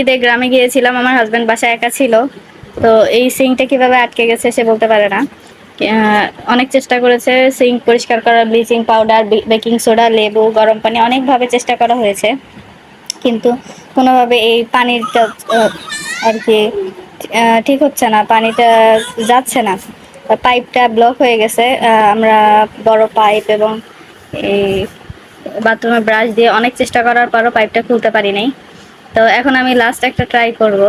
ঈদে গ্রামে গিয়েছিলাম, আমার হাজবেন্ড বাসায় একা ছিল। তো এই সিঙ্কটা কিভাবে আটকে গেছে সে বলতে পারে না। অনেক চেষ্টা করেছে সিঙ্ক পরিষ্কার করার, ব্লিচিং পাউডার, বেকিং সোডা, লেবু, গরম পানি, অনেকভাবে চেষ্টা করা হয়েছে, কিন্তু কোনোভাবে এই পানিটা আর কি ঠিক হচ্ছে না, পানিটা যাচ্ছে না, পাইপটা ব্লক হয়ে গেছে। আমরা বড় পাইপ এবং এই বাথরুমের ব্রাশ দিয়ে অনেক চেষ্টা করার পরও পাইপটা খুলতে পারি নাই। তো এখন আমি লাস্ট একটা ট্রাই করব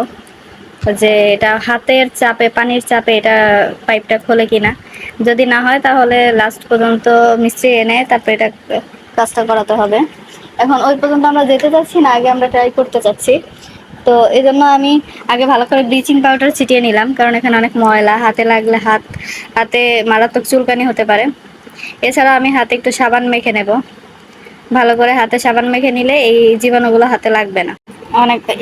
যে এটা হাতের চাপে, পানির চাপে এটা পাইপটা খোলে কিনা। যদি না হয় তাহলে লাস্ট পর্যন্ত মিস্ত্রি এনে তারপরে এটা কাজটা করাতে হবে। এখন ওই পর্যন্ত আমরা যেতে চাচ্ছি না, আগে আমরা ট্রাই করতে চাচ্ছি। তো এই জন্য আমি আগে ভালো করে ব্লিচিং পাউডার ছিটিয়ে নিলাম, কারণ এখানে অনেক ময়লা, হাতে লাগলে হাতে মারাত্মক চুলকানি হতে পারে। এছাড়া আমি হাতে একটু সাবান মেখে নেব। ভালো করে হাতে সাবান মেখে নিলে এই জীবাণুগুলো হাতে লাগবে না।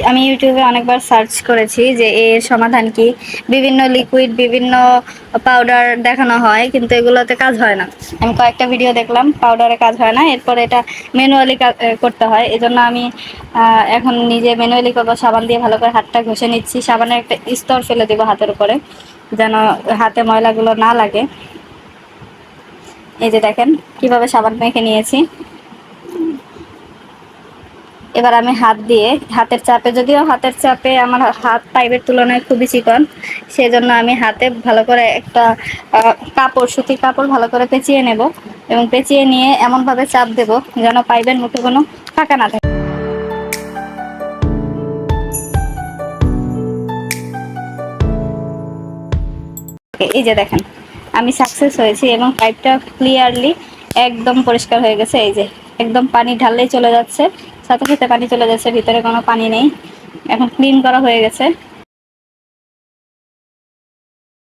আমি ইউটিউবে অনেকবার সার্চ করেছি যে এর সমাধান কি। বিভিন্ন লিকুইড, বিভিন্ন পাউডার দেখানো হয়, কিন্তু এগুলোতে কাজ হয় না। আমি কয়েকটা ভিডিও দেখলাম, পাউডারে কাজ হয় না, এরপর এটা ম্যানুয়ালি করতে হয়। এজন্য আমি এখন নিজে ম্যানুয়ালি করবো। সাবান দিয়ে ভালো করে হাতটা ঘষে নিচ্ছি, সাবানের একটা স্তর ফেলে দেবো হাতের উপরে, যেন হাতে ময়লাগুলো না লাগে। এই যে দেখেন কিভাবে সাবান মেখে নিয়েছি। এবার আমি হাত দিয়ে, হাতের চাপে, যদিও হাতের চাপে আমার হাত পাইপের তুলনায় খুবই চিকন, সেজন্য আমি হাতে ভালো করে একটা কাপড়, সুতির কাপড় ভালো করে পেঁচিয়ে নেব, এবং পেঁচিয়ে নিয়ে এমনভাবে চাপ দেব যেন পাইপের মুখে কোনো ফাঁকা না থাকে। এই যে দেখেন আমি সাকসেস হয়েছি এবং পাইপটা ক্লিয়ারলি একদম পরিষ্কার হয়ে গেছে। এই যে একদম পানি ঢাললেই চলে যাচ্ছে, সাথে সাথে পানি চলে যাচ্ছে, ভিতরে কোনো পানি নেই। এখন ক্লিন করা হয়ে গেছে।